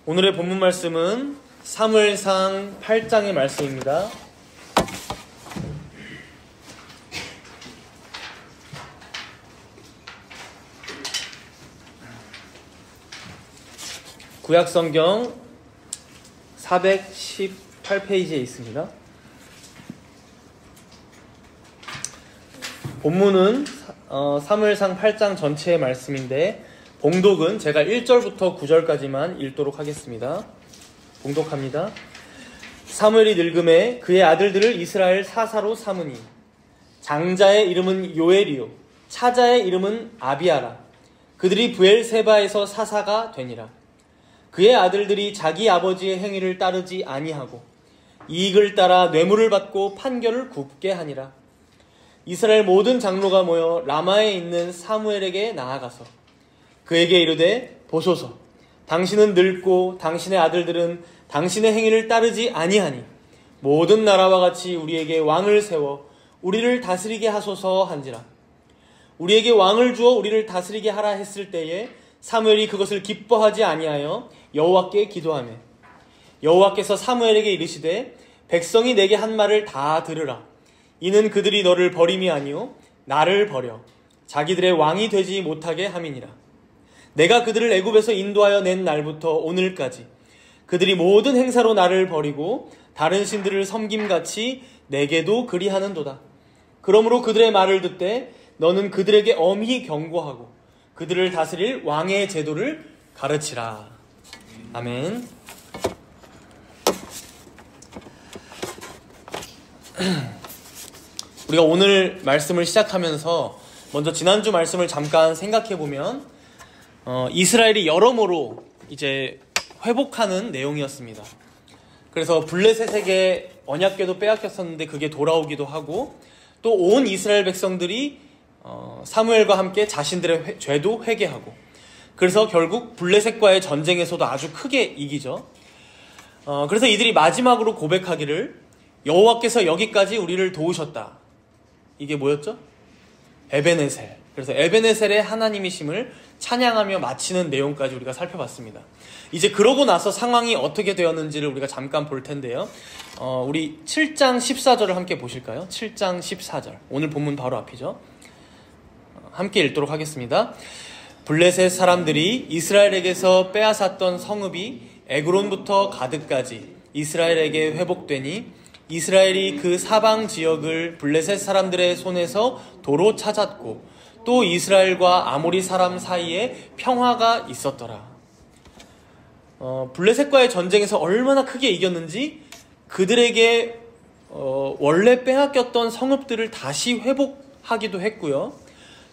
오늘의 본문 말씀은 사무엘상 8장의 말씀입니다. 구약성경 418페이지에 있습니다. 본문은 사무엘상 8장 전체의 말씀인데 봉독은 제가 1절부터 9절까지만 읽도록 하겠습니다. 봉독합니다. 사무엘이 늙음에 그의 아들들을 이스라엘 사사로 삼으니 장자의 이름은 요엘이요 차자의 이름은 아비아라. 그들이 브엘세바에서 사사가 되니라. 그의 아들들이 자기 아버지의 행위를 따르지 아니하고 이익을 따라 뇌물을 받고 판결을 굽게 하니라. 이스라엘 모든 장로가 모여 라마에 있는 사무엘에게 나아가서 그에게 이르되 보소서 당신은 늙고 당신의 아들들은 당신의 행위를 따르지 아니하니 모든 나라와 같이 우리에게 왕을 세워 우리를 다스리게 하소서 한지라. 우리에게 왕을 주어 우리를 다스리게 하라 했을 때에 사무엘이 그것을 기뻐하지 아니하여 여호와께 기도하며 여호와께서 사무엘에게 이르시되 백성이 내게 한 말을 다 들으라. 이는 그들이 너를 버림이 아니요 나를 버려 자기들의 왕이 되지 못하게 함이니라. 내가 그들을 애굽에서 인도하여 낸 날부터 오늘까지 그들이 모든 행사로 나를 버리고 다른 신들을 섬김같이 내게도 그리하는도다. 그러므로 그들의 말을 듣되 너는 그들에게 엄히 경고하고 그들을 다스릴 왕의 제도를 가르치라. 아멘. 우리가 오늘 말씀을 시작하면서 먼저 지난주 말씀을 잠깐 생각해보면 이스라엘이 여러모로 이제 회복하는 내용이었습니다. 그래서 블레셋에게 언약궤도 빼앗겼었는데 그게 돌아오기도 하고 또 온 이스라엘 백성들이 사무엘과 함께 자신들의 죄도 회개하고 그래서 결국 블레셋과의 전쟁에서도 아주 크게 이기죠. 그래서 이들이 마지막으로 고백하기를 여호와께서 여기까지 우리를 도우셨다. 이게 뭐였죠? 에베네셀. 그래서 에베네셀의 하나님이심을 찬양하며 마치는 내용까지 우리가 살펴봤습니다. 이제 그러고 나서 상황이 어떻게 되었는지를 우리가 잠깐 볼 텐데요. 우리 7장 14절을 함께 보실까요? 7장 14절. 오늘 본문 바로 앞이죠. 함께 읽도록 하겠습니다. 블레셋 사람들이 이스라엘에게서 빼앗았던 성읍이 에그론부터 가드까지 이스라엘에게 회복되니 이스라엘이 그 사방 지역을 블레셋 사람들의 손에서 도로 찾았고 또 이스라엘과 아모리 사람 사이에 평화가 있었더라. 블레셋과의 전쟁에서 얼마나 크게 이겼는지 그들에게 원래 빼앗겼던 성읍들을 다시 회복하기도 했고요.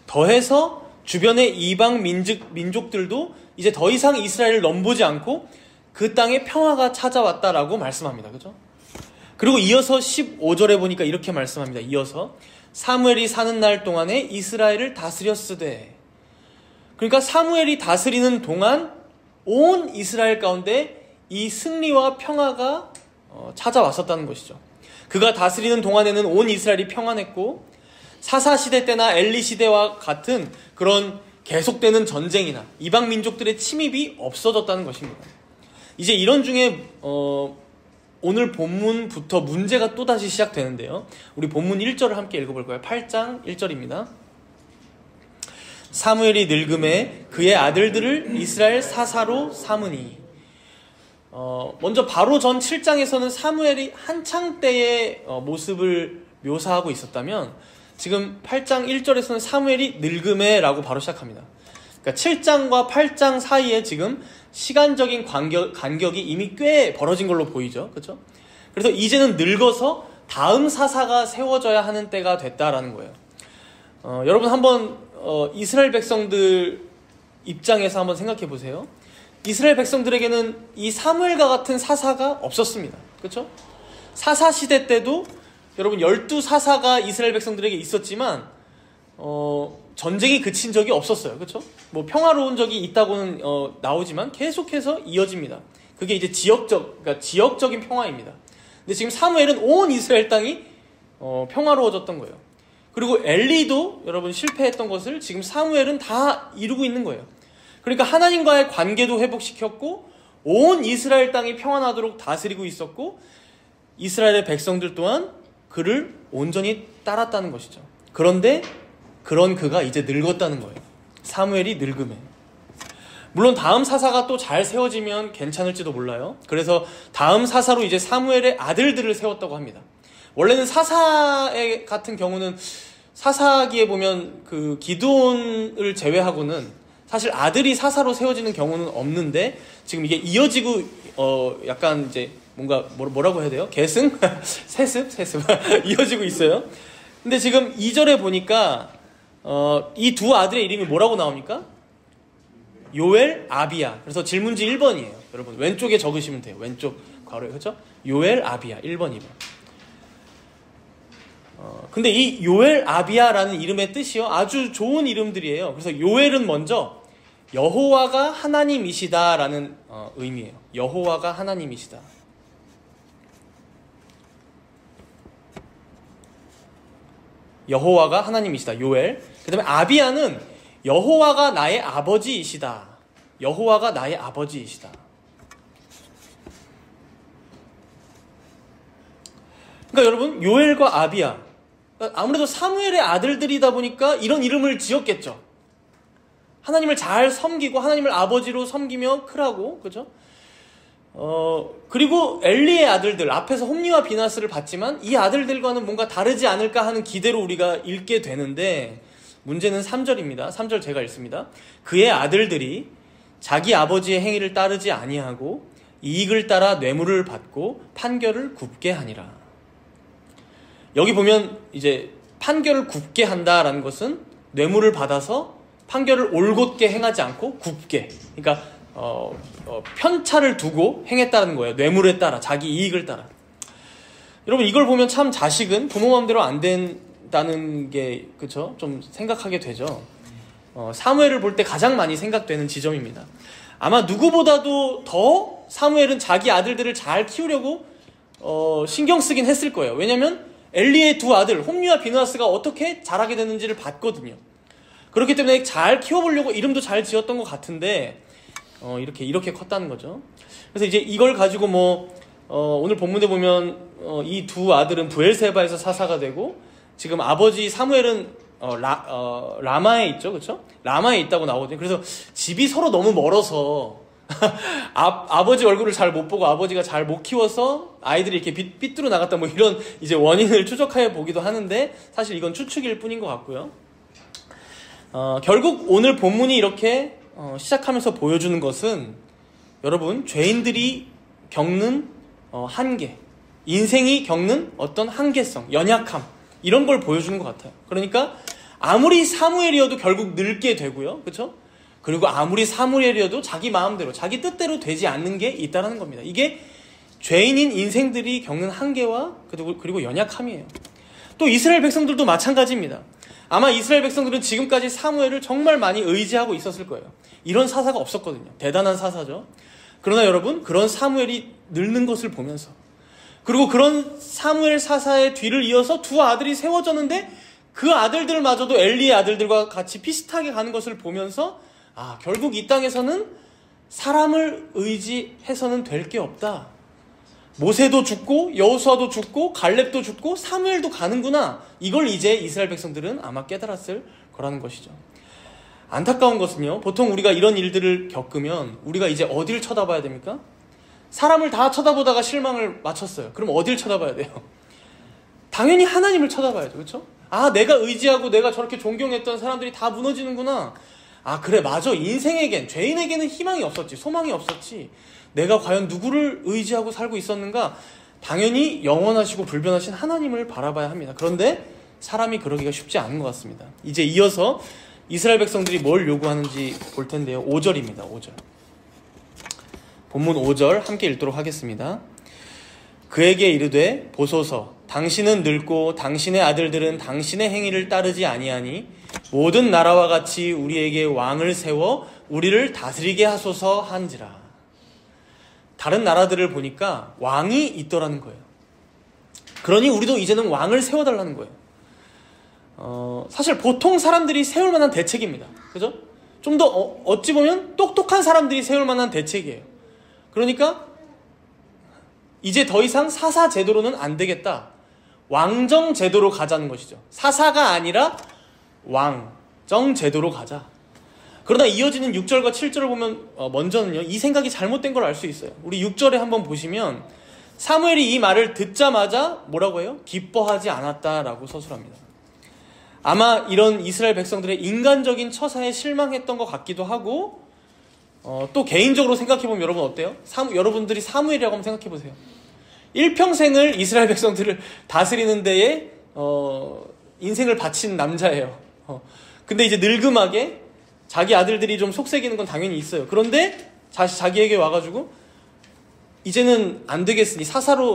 더해서 주변의 이방 민족들도 이제 더 이상 이스라엘을 넘보지 않고 그 땅에 평화가 찾아왔다라고 말씀합니다. 그죠? 그리고 이어서 15절에 보니까 이렇게 말씀합니다. 이어서 사무엘이 사는 날 동안에 이스라엘을 다스렸으되. 그러니까 사무엘이 다스리는 동안 온 이스라엘 가운데 이 승리와 평화가 찾아왔었다는 것이죠. 그가 다스리는 동안에는 온 이스라엘이 평안했고 사사시대 때나 엘리시대와 같은 그런 계속되는 전쟁이나 이방 민족들의 침입이 없어졌다는 것입니다. 이제 이런 중에 오늘 본문부터 문제가 또다시 시작되는데요. 우리 본문 1절을 함께 읽어볼 거예요. 8장 1절입니다. 사무엘이 늙음에 그의 아들들을 이스라엘 사사로 삼으니. 먼저 바로 전 7장에서는 사무엘이 한창 때의 모습을 묘사하고 있었다면 지금 8장 1절에서는 사무엘이 늙음에 라고 바로 시작합니다. 그러니까 7장과 8장 사이에 지금 시간적인 간격이 이미 꽤 벌어진 걸로 보이죠. 그렇죠? 그래서 이제는 늙어서 다음 사사가 세워져야 하는 때가 됐다라는 거예요. 여러분 한번 이스라엘 백성들 입장에서 한번 생각해 보세요. 이스라엘 백성들에게는 이 사무엘과 같은 사사가 없었습니다. 그렇죠? 사사 시대 때도 여러분 12사사가 이스라엘 백성들에게 있었지만 전쟁이 그친 적이 없었어요. 그렇죠? 뭐 평화로운 적이 있다고는 나오지만 계속해서 이어집니다. 그게 이제 그러니까 지역적인 평화입니다. 근데 지금 사무엘은 온 이스라엘 땅이 평화로워졌던 거예요. 그리고 엘리도 여러분 실패했던 것을 지금 사무엘은 다 이루고 있는 거예요. 그러니까 하나님과의 관계도 회복시켰고 온 이스라엘 땅이 평안하도록 다스리고 있었고 이스라엘의 백성들 또한 그를 온전히 따랐다는 것이죠. 그런데 그런 그가 이제 늙었다는 거예요. 사무엘이 늙음에. 물론 다음 사사가 또 잘 세워지면 괜찮을지도 몰라요. 그래서 다음 사사로 이제 사무엘의 아들들을 세웠다고 합니다. 원래는 사사의 같은 경우는 사사기에 보면 그 기드온을 제외하고는 사실 아들이 사사로 세워지는 경우는 없는데 지금 이게 이어지고 약간 이제 뭔가 뭐라고 해야 돼요? 계승? 세습 이어지고 있어요. 근데 지금 2절에 보니까 이 두 아들의 이름이 뭐라고 나옵니까? 요엘, 아비야. 그래서 질문지 1번이에요. 여러분 왼쪽에 적으시면 돼요. 왼쪽 괄호에 그렇죠? 요엘, 아비야 1번, 2번. 근데 이 요엘, 아비야라는 이름의 뜻이요 아주 좋은 이름들이에요. 그래서 요엘은 먼저 여호와가 하나님이시다라는 의미예요. 여호와가 하나님이시다. 여호와가 하나님이시다. 요엘. 그 다음에 아비야는 여호와가 나의 아버지이시다. 여호와가 나의 아버지이시다. 그러니까 여러분 요엘과 아비야 아무래도 사무엘의 아들들이다 보니까 이런 이름을 지었겠죠. 하나님을 잘 섬기고 하나님을 아버지로 섬기며 크라고 그죠? 그리고 엘리의 아들들 앞에서 홈리와 비나스를 봤지만 이 아들들과는 뭔가 다르지 않을까 하는 기대로 우리가 읽게 되는데 문제는 3절입니다. 3절 제가 읽습니다. 그의 아들들이 자기 아버지의 행위를 따르지 아니하고 이익을 따라 뇌물을 받고 판결을 굽게 하니라. 여기 보면 이제 판결을 굽게 한다라는 것은 뇌물을 받아서 판결을 올곧게 행하지 않고 굽게, 그러니까 편차를 두고 행했다는 거예요. 뇌물에 따라, 자기 이익을 따라. 여러분 이걸 보면 참 자식은 부모 마음대로 안 된다는 게 그쵸? 좀 생각하게 되죠. 사무엘을 볼 때 가장 많이 생각되는 지점입니다. 아마 누구보다도 더 사무엘은 자기 아들들을 잘 키우려고 신경 쓰긴 했을 거예요. 왜냐하면 엘리의 두 아들 홈리와 비느하스가 어떻게 자라게 되는지를 봤거든요. 그렇기 때문에 잘 키워보려고 이름도 잘 지었던 것 같은데 이렇게 컸다는 거죠. 그래서 이제 이걸 가지고 오늘 본문에 보면 이 두 아들은 브엘세바에서 사사가 되고 지금 아버지 사무엘은 라마에 있죠, 그렇죠? 라마에 있다고 나오거든요. 그래서 집이 서로 너무 멀어서 아버지 얼굴을 잘 못 보고 아버지가 잘 못 키워서 아이들이 이렇게 삐뚤어 나갔다 이런 이제 원인을 추적해 보기도 하는데 사실 이건 추측일 뿐인 것 같고요. 결국 오늘 본문이 이렇게 시작하면서 보여주는 것은 여러분 죄인들이 겪는 한계, 인생이 겪는 어떤 한계성, 연약함 이런 걸 보여주는 것 같아요. 그러니까 아무리 사무엘이어도 결국 늙게 되고요, 그렇죠? 그리고 아무리 사무엘이어도 자기 마음대로, 자기 뜻대로 되지 않는 게 있다는 겁니다. 이게 죄인인 인생들이 겪는 한계와 그리고 연약함이에요. 또 이스라엘 백성들도 마찬가지입니다. 아마 이스라엘 백성들은 지금까지 사무엘을 정말 많이 의지하고 있었을 거예요. 이런 사사가 없었거든요. 대단한 사사죠. 그러나 여러분, 그런 사무엘이 늙는 것을 보면서 그리고 그런 사무엘 사사의 뒤를 이어서 두 아들이 세워졌는데 그 아들들마저도 엘리의 아들들과 같이 비슷하게 가는 것을 보면서 결국 이 땅에서는 사람을 의지해서는 될 게 없다. 모세도 죽고 여호수아도 죽고 갈렙도 죽고 사무엘도 가는구나. 이걸 이제 이스라엘 백성들은 아마 깨달았을 거라는 것이죠. 안타까운 것은요, 보통 우리가 이런 일들을 겪으면 우리가 이제 어딜 쳐다봐야 됩니까? 사람을 다 쳐다보다가 실망을 마쳤어요. 그럼 어딜 쳐다봐야 돼요? 당연히 하나님을 쳐다봐야죠. 그렇죠? 내가 의지하고 내가 저렇게 존경했던 사람들이 다 무너지는구나. 그래, 맞아. 인생에겐, 죄인에게는 희망이 없었지, 소망이 없었지. 내가 과연 누구를 의지하고 살고 있었는가? 당연히 영원하시고 불변하신 하나님을 바라봐야 합니다. 그런데 사람이 그러기가 쉽지 않은 것 같습니다. 이제 이어서 이스라엘 백성들이 뭘 요구하는지 볼 텐데요. 5절입니다. 5절. 본문 5절 함께 읽도록 하겠습니다. 그에게 이르되 보소서 당신은 늙고 당신의 아들들은 당신의 행위를 따르지 아니하니 모든 나라와 같이 우리에게 왕을 세워 우리를 다스리게 하소서 한지라. 다른 나라들을 보니까 왕이 있더라는 거예요. 그러니 우리도 이제는 왕을 세워달라는 거예요. 사실 보통 사람들이 세울 만한 대책입니다. 그죠? 좀 더 어찌 보면 똑똑한 사람들이 세울 만한 대책이에요. 그러니까 이제 더 이상 사사 제도로는 안 되겠다. 왕정 제도로 가자는 것이죠. 사사가 아니라 왕정 제도로 가자. 그러나 이어지는 6절과 7절을 보면 먼저는요, 이 생각이 잘못된 걸 알 수 있어요. 우리 6절에 한번 보시면 사무엘이 이 말을 듣자마자 뭐라고 해요? 기뻐하지 않았다라고 서술합니다. 아마 이런 이스라엘 백성들의 인간적인 처사에 실망했던 것 같기도 하고, 또 개인적으로 생각해보면 여러분 어때요? 여러분들이 사무엘이라고 한번 생각해보세요. 일평생을 이스라엘 백성들을 다스리는 데에 인생을 바친 남자예요. 근데 이제 늙음하게 자기 아들들이 좀 속색이는 건 당연히 있어요. 그런데 자기에게 와가지고 이제는 안 되겠으니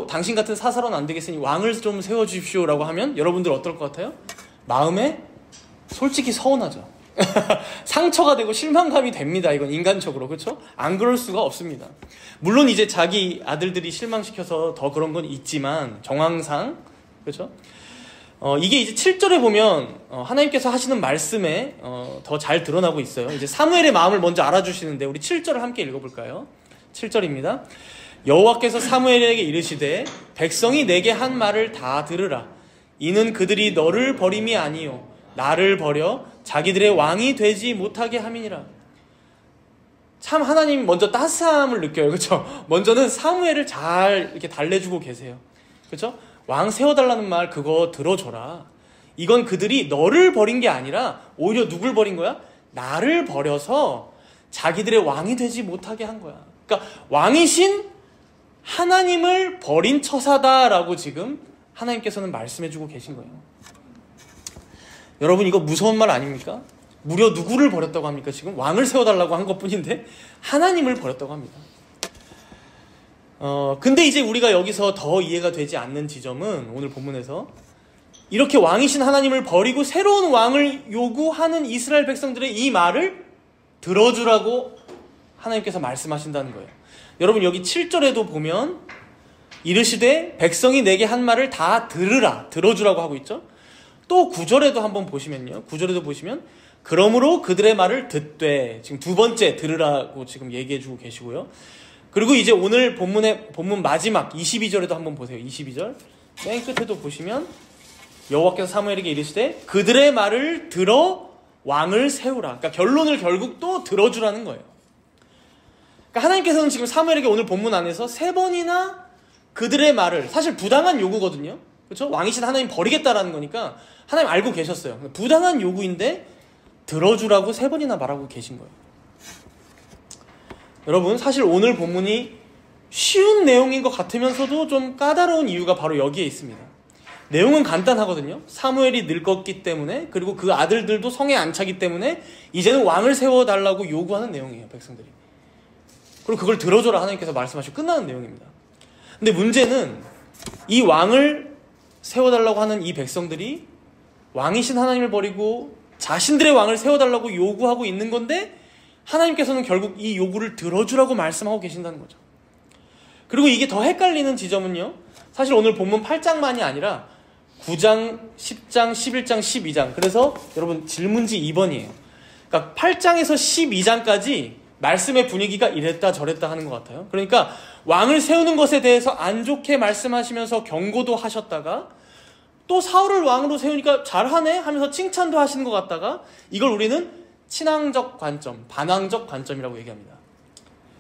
당신 같은 사사로는 안 되겠으니 왕을 좀 세워주십시오라고 하면 여러분들 어떨 것 같아요? 마음에 솔직히 서운하죠. 상처가 되고 실망감이 됩니다. 이건 인간적으로. 그렇죠? 안 그럴 수가 없습니다. 물론 이제 자기 아들들이 실망시켜서 더 그런 건 있지만 정황상 그렇죠? 이게 이제 7절에 보면 하나님께서 하시는 말씀에 더 잘 드러나고 있어요. 이제 사무엘의 마음을 먼저 알아주시는데 우리 7절을 함께 읽어볼까요? 7절입니다. 여호와께서 사무엘에게 이르시되 백성이 내게 한 말을 다 들으라. 이는 그들이 너를 버림이 아니요 나를 버려 자기들의 왕이 되지 못하게 함이니라. 참 하나님 먼저 따스함을 느껴요. 그렇죠? 먼저는 사무엘을 잘 이렇게 달래주고 계세요. 그렇죠? 왕 세워달라는 말 그거 들어줘라. 이건 그들이 너를 버린 게 아니라 오히려 누굴 버린 거야? 나를 버려서 자기들의 왕이 되지 못하게 한 거야. 그러니까 왕이신 하나님을 버린 처사다라고 지금 하나님께서는 말씀해주고 계신 거예요. 여러분 이거 무서운 말 아닙니까? 무려 누구를 버렸다고 합니까? 지금 왕을 세워달라고 한 것뿐인데 하나님을 버렸다고 합니다. 근데 이제 우리가 여기서 더 이해가 되지 않는 지점은 오늘 본문에서 이렇게 왕이신 하나님을 버리고 새로운 왕을 요구하는 이스라엘 백성들의 이 말을 들어주라고 하나님께서 말씀하신다는 거예요. 여러분 여기 7절에도 보면 이르시되 백성이 내게 한 말을 다 들으라, 들어주라고 하고 있죠. 또 9절에도 한번 보시면요. 9절에도 보시면 그러므로 그들의 말을 듣되, 지금 두 번째 들으라고 지금 얘기해주고 계시고요. 그리고 이제 오늘 본문 마지막 22절에도 한번 보세요. 22절 맨 끝에도 보시면 여호와께서 사무엘에게 이르시되 그들의 말을 들어 왕을 세우라. 그러니까 결론을 결국 또 들어주라는 거예요. 그러니까 하나님께서는 지금 사무엘에게 오늘 본문 안에서 3번이나 그들의 말을, 사실 부당한 요구거든요. 그렇죠? 왕이신 하나님 버리겠다라는 거니까 하나님 알고 계셨어요. 부당한 요구인데 들어주라고 3번이나 말하고 계신 거예요. 여러분 사실 오늘 본문이 쉬운 내용인 것 같으면서도 좀 까다로운 이유가 바로 여기에 있습니다. 내용은 간단하거든요. 사무엘이 늙었기 때문에, 그리고 그 아들들도 성에 안 차기 때문에 이제는 왕을 세워달라고 요구하는 내용이에요. 백성들이. 그리고 그걸 들어줘라 하나님께서 말씀하시고 끝나는 내용입니다. 근데 문제는 이 왕을 세워달라고 하는 이 백성들이 왕이신 하나님을 버리고 자신들의 왕을 세워달라고 요구하고 있는 건데 하나님께서는 결국 이 요구를 들어주라고 말씀하고 계신다는 거죠. 그리고 이게 더 헷갈리는 지점은요, 사실 오늘 본문 8장만이 아니라 9장, 10장, 11장, 12장. 그래서 여러분 질문지 2번이에요. 그러니까 8장에서 12장까지 말씀의 분위기가 이랬다 저랬다 하는 것 같아요. 그러니까 왕을 세우는 것에 대해서 안 좋게 말씀하시면서 경고도 하셨다가 또 사울을 왕으로 세우니까 잘하네 하면서 칭찬도 하시는 것 같다가 이걸 우리는 친왕적 관점, 반왕적 관점이라고 얘기합니다.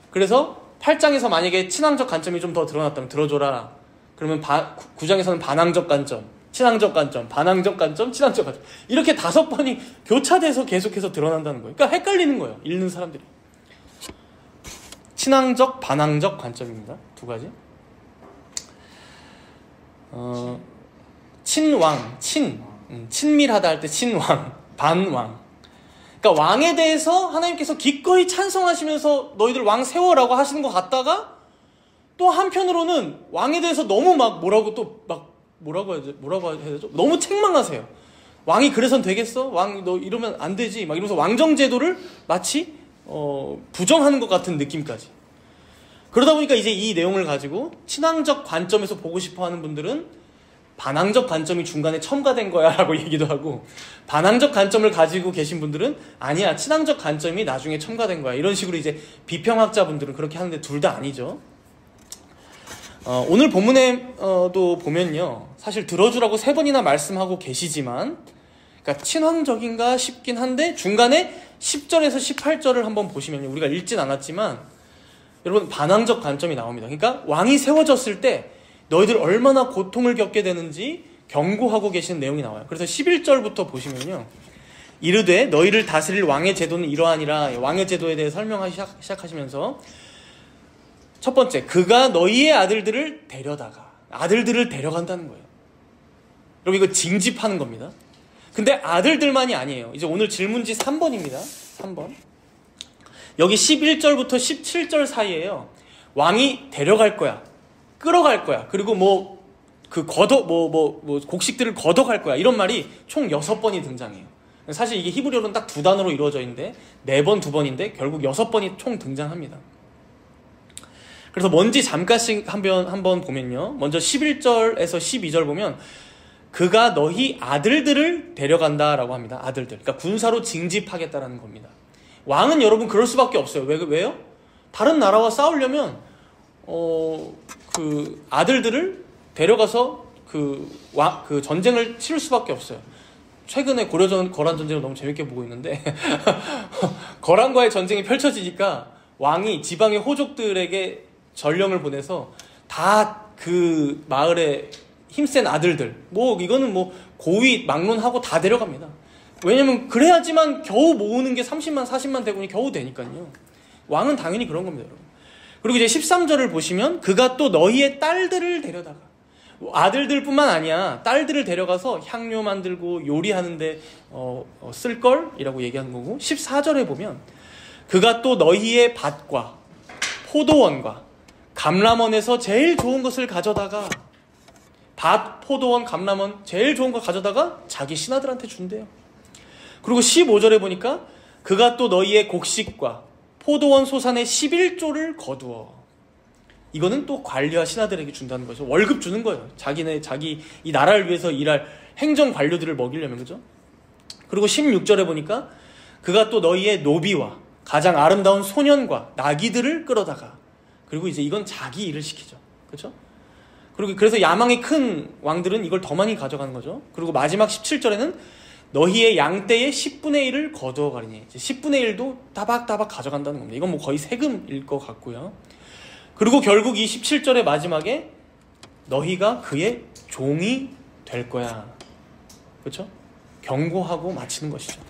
그래서 8장에서 만약에 친왕적 관점이 좀 더 드러났다면 들어줘라. 그러면 9장에서는 반왕적 관점, 친왕적 관점, 반왕적 관점, 친왕적 관점. 이렇게 5번이 교차돼서 계속해서 드러난다는 거예요. 그러니까 헷갈리는 거예요. 읽는 사람들이. 친왕적, 반왕적 관점입니다. 2가지. 친왕, 친밀하다 할 때 친왕, 반왕. 그러니까 왕에 대해서 하나님께서 기꺼이 찬성하시면서 너희들 왕 세워라고 하시는 것 같다가 또 한편으로는 왕에 대해서 너무 뭐라고 해야 되죠? 너무 책망하세요. 왕이 그래선 되겠어? 왕 너 이러면 안 되지. 막 이러면서 왕정 제도를 마치 부정하는 것 같은 느낌까지. 그러다 보니까 이제 이 내용을 가지고 친왕적 관점에서 보고 싶어 하는 분들은 반항적 관점이 중간에 첨가된 거야 라고 얘기도 하고, 반항적 관점을 가지고 계신 분들은 아니야, 친항적 관점이 나중에 첨가된 거야, 이런 식으로 이제 비평학자분들은 그렇게 하는데 둘 다 아니죠. 오늘 본문에도 보면요, 사실 들어주라고 3번이나 말씀하고 계시지만, 그러니까 친황적인가 싶긴 한데 중간에 10절에서 18절을 한번 보시면, 우리가 읽진 않았지만 여러분 반항적 관점이 나옵니다. 그러니까 왕이 세워졌을 때 너희들 얼마나 고통을 겪게 되는지 경고하고 계시는 내용이 나와요. 그래서 11절부터 보시면요, 이르되 너희를 다스릴 왕의 제도는 이러하니라. 왕의 제도에 대해 설명하기 시작하시면서 첫 번째, 그가 너희의 아들들을 데려간다는 거예요. 여러분 이거 징집하는 겁니다. 근데 아들들만이 아니에요. 이제 오늘 질문지 3번입니다. 3번. 여기 11절부터 17절 사이에요, 왕이 데려갈 거야, 끌어갈 거야, 그리고 곡식들을 걷어갈 거야, 이런 말이 총 6번이 등장해요. 사실 이게 히브리어로는 딱 2단어로 이루어져 있는데 4번, 2번인데 결국 6번이 총 등장합니다. 그래서 뭔지 잠깐씩 한번 보면요, 먼저 11절에서 12절 보면 그가 너희 아들들을 데려간다라고 합니다. 아들들. 그러니까 군사로 징집하겠다라는 겁니다. 왕은 여러분 그럴 수밖에 없어요. 왜요? 다른 나라와 싸우려면 그 아들들을 데려가서 그 전쟁을 치를 수밖에 없어요. 최근에 거란 전쟁을 너무 재밌게 보고 있는데 거란과의 전쟁이 펼쳐지니까 왕이 지방의 호족들에게 전령을 보내서 다 그 마을에 힘센 아들들, 이거는 고위 막론하고 다 데려갑니다. 왜냐면 그래야지만 겨우 모으는 게 30만 40만 대군이 겨우 되니까요. 왕은 당연히 그런 겁니다, 여러분. 그리고 이제 13절을 보시면 그가 또 너희의 딸들을 데려다가, 아들들뿐만 아니야, 딸들을 데려가서 향료 만들고 요리하는데 쓸걸? 이라고 얘기하는 거고, 14절에 보면 그가 또 너희의 밭과 포도원과 감람원에서 제일 좋은 것을 가져다가, 밭, 포도원, 감람원 제일 좋은 거 가져다가 자기 신하들한테 준대요. 그리고 15절에 보니까 그가 또 너희의 곡식과 포도원 소산의 11조를 거두어. 이거는 또 관리와 신하들에게 준다는 거죠. 월급 주는 거예요. 자기 이 나라를 위해서 일할 행정 관료들을 먹이려면, 그죠? 그리고 16절에 보니까 그가 또 너희의 노비와 가장 아름다운 소년과 나귀들을 끌어다가, 그리고 이제 이건 자기 일을 시키죠. 그렇죠? 그리고 그래서 야망이 큰 왕들은 이걸 더 많이 가져가는 거죠. 그리고 마지막 17절에는 너희의 양떼의 10분의 1을 거두어 가리니, 10분의 1도 따박따박 가져간다는 겁니다. 이건 거의 세금일 것 같고요. 그리고 결국 이 17절의 마지막에 너희가 그의 종이 될 거야. 그렇죠? 경고하고 마치는 것이죠.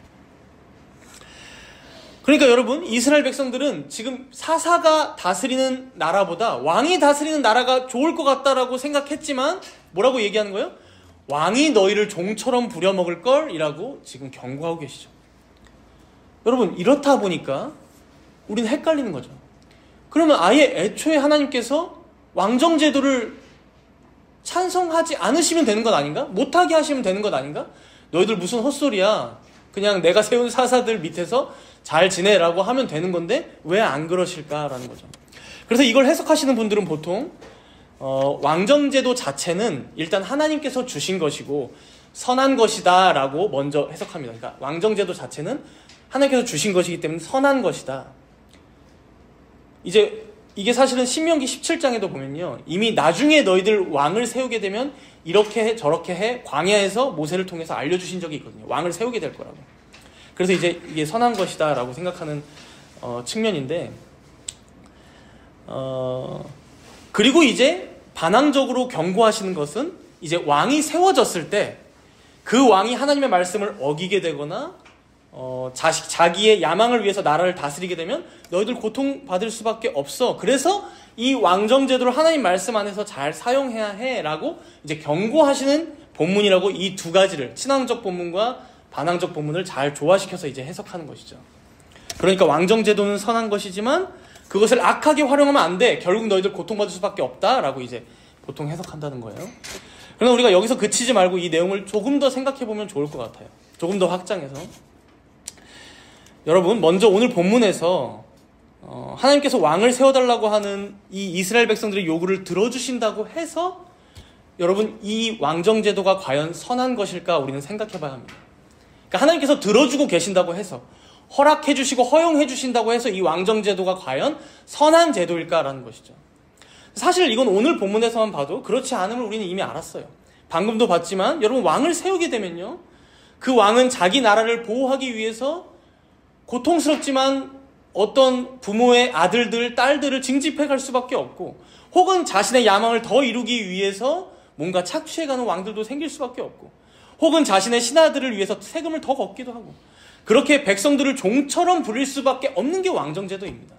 그러니까 여러분, 이스라엘 백성들은 지금 사사가 다스리는 나라보다 왕이 다스리는 나라가 좋을 것 같다라고 생각했지만 뭐라고 얘기하는 거예요? 왕이 너희를 종처럼 부려먹을 걸 이라고 지금 경고하고 계시죠. 여러분, 이렇다 보니까 우리는 헷갈리는 거죠. 그러면 아예 애초에 하나님께서 왕정제도를 찬성하지 않으시면 되는 것 아닌가? 못하게 하시면 되는 것 아닌가? 너희들 무슨 헛소리야, 그냥 내가 세운 사사들 밑에서 잘 지내라고 하면 되는 건데 왜 안 그러실까라는 거죠. 그래서 이걸 해석하시는 분들은 보통 왕정제도 자체는 일단 하나님께서 주신 것이고 선한 것이다 라고 먼저 해석합니다. 그러니까 왕정제도 자체는 하나님께서 주신 것이기 때문에 선한 것이다. 이제 이게 사실은 신명기 17장에도 보면요, 이미 나중에 너희들 왕을 세우게 되면 이렇게 해 저렇게 해 광야에서 모세를 통해서 알려주신 적이 있거든요. 왕을 세우게 될 거라고. 그래서 이제 이게 선한 것이다 라고 생각하는 측면인데, 그리고 이제 반항적으로 경고하시는 것은 이제 왕이 세워졌을 때 그 왕이 하나님의 말씀을 어기게 되거나 자기의 야망을 위해서 나라를 다스리게 되면 너희들 고통받을 수밖에 없어. 그래서 이 왕정제도를 하나님 말씀 안에서 잘 사용해야 해 라고 이제 경고하시는 본문이라고, 이 두 가지를, 친왕적 본문과 반항적 본문을 잘 조화시켜서 이제 해석하는 것이죠. 그러니까 왕정제도는 선한 것이지만 그것을 악하게 활용하면 안 돼, 결국 너희들 고통받을 수밖에 없다 라고 이제 보통 해석한다는 거예요. 그러나 우리가 여기서 그치지 말고 이 내용을 조금 더 생각해보면 좋을 것 같아요. 조금 더 확장해서. 여러분, 먼저 오늘 본문에서 하나님께서 왕을 세워달라고 하는 이 이스라엘 백성들의 요구를 들어주신다고 해서 여러분 이 왕정제도가 과연 선한 것일까 우리는 생각해 봐야 합니다. 그러니까 하나님께서 들어주고 계신다고 해서 허락해 주시고 허용해 주신다고 해서 이 왕정제도가 과연 선한 제도일까라는 것이죠. 사실 이건 오늘 본문에서만 봐도 그렇지 않음을 우리는 이미 알았어요. 방금도 봤지만 여러분 왕을 세우게 되면요, 그 왕은 자기 나라를 보호하기 위해서 고통스럽지만 어떤 부모의 아들들, 딸들을 징집해 갈 수밖에 없고, 혹은 자신의 야망을 더 이루기 위해서 뭔가 착취해가는 왕들도 생길 수밖에 없고, 혹은 자신의 신하들을 위해서 세금을 더 걷기도 하고, 그렇게 백성들을 종처럼 부릴 수밖에 없는 게 왕정제도입니다.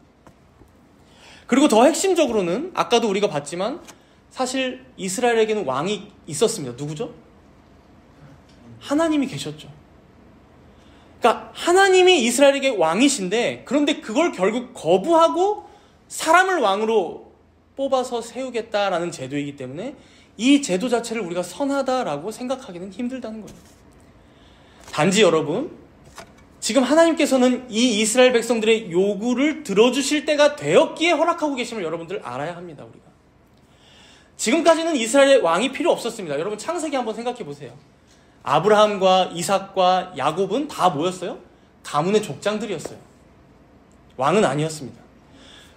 그리고 더 핵심적으로는 아까도 우리가 봤지만 사실 이스라엘에게는 왕이 있었습니다. 누구죠? 하나님이 계셨죠. 그러니까 하나님이 이스라엘에게 왕이신데, 그런데 그걸 결국 거부하고 사람을 왕으로 뽑아서 세우겠다라는 제도이기 때문에 이 제도 자체를 우리가 선하다라고 생각하기는 힘들다는 거예요. 단지 여러분, 지금 하나님께서는 이 이스라엘 백성들의 요구를 들어주실 때가 되었기에 허락하고 계심을 여러분들 알아야 합니다. 우리가 지금까지는 이스라엘의 왕이 필요 없었습니다. 여러분 창세기 한번 생각해 보세요. 아브라함과 이삭과 야곱은 다 뭐였어요? 가문의 족장들이었어요. 왕은 아니었습니다.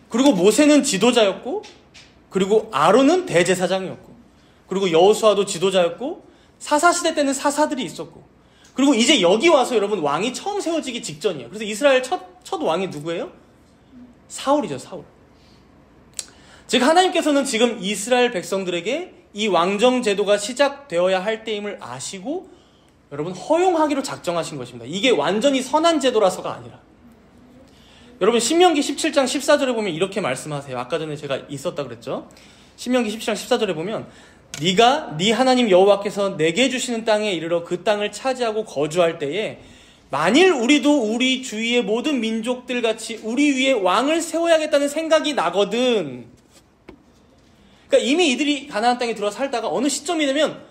그리고 모세는 지도자였고, 그리고 아론은 대제사장이었고, 그리고 여호수아도 지도자였고, 사사시대 때는 사사들이 있었고, 그리고 이제 여기 와서 여러분 왕이 처음 세워지기 직전이에요. 그래서 이스라엘 첫 왕이 누구예요? 사울이죠. 사울. 즉 하나님께서는 지금 이스라엘 백성들에게 이 왕정 제도가 시작되어야 할 때임을 아시고 여러분 허용하기로 작정하신 것입니다. 이게 완전히 선한 제도라서가 아니라, 여러분 신명기 17장 14절에 보면 이렇게 말씀하세요. 아까 전에 제가 있었다 그랬죠. 신명기 17장 14절에 보면 네가 네 하나님 여호와께서 내게 주시는 땅에 이르러 그 땅을 차지하고 거주할 때에 만일 우리도 우리 주위의 모든 민족들 같이 우리 위에 왕을 세워야겠다는 생각이 나거든. 그러니까 이미 이들이 가나안 땅에 들어와 살다가 어느 시점이 되면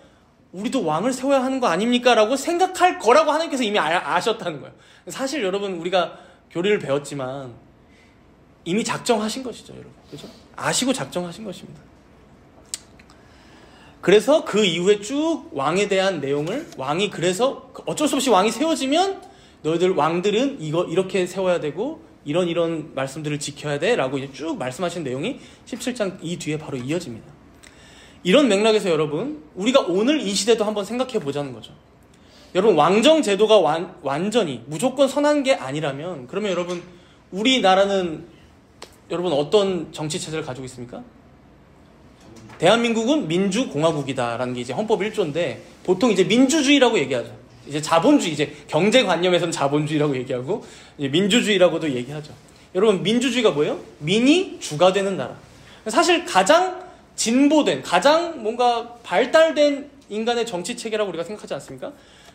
우리도 왕을 세워야 하는 거 아닙니까? 라고 생각할 거라고 하나님께서 이미 아셨다는 거예요. 사실 여러분 우리가 교리를 배웠지만 이미 작정하신 것이죠. 여러분. 그죠? 아시고 작정하신 것입니다. 그래서 그 이후에 쭉 왕에 대한 내용을, 왕이 그래서 어쩔 수 없이 왕이 세워지면 너희들 왕들은 이렇게 세워야 되고 이런 말씀들을 지켜야 돼 라고 이제 쭉 말씀하신 내용이 17장 이 뒤에 바로 이어집니다. 이런 맥락에서 여러분 우리가 오늘 이 시대도 한번 생각해 보자는 거죠. 여러분 왕정 제도가 완전히 무조건 선한 게 아니라면 그러면 여러분 우리나라는 여러분 어떤 정치 체제를 가지고 있습니까? 대한민국은 민주공화국이다라는 게 이제 헌법 1조인데 보통 이제 민주주의라고 얘기하죠. 이제 자본주의, 이제 경제관념에서는 자본주의라고 얘기하고 이제 민주주의라고도 얘기하죠. 여러분 민주주의가 뭐예요? 민이 주가 되는 나라. 사실 가장 진보된, 가장 뭔가 발달된 인간의 정치 체계라고 우리가 생각하지 않습니까?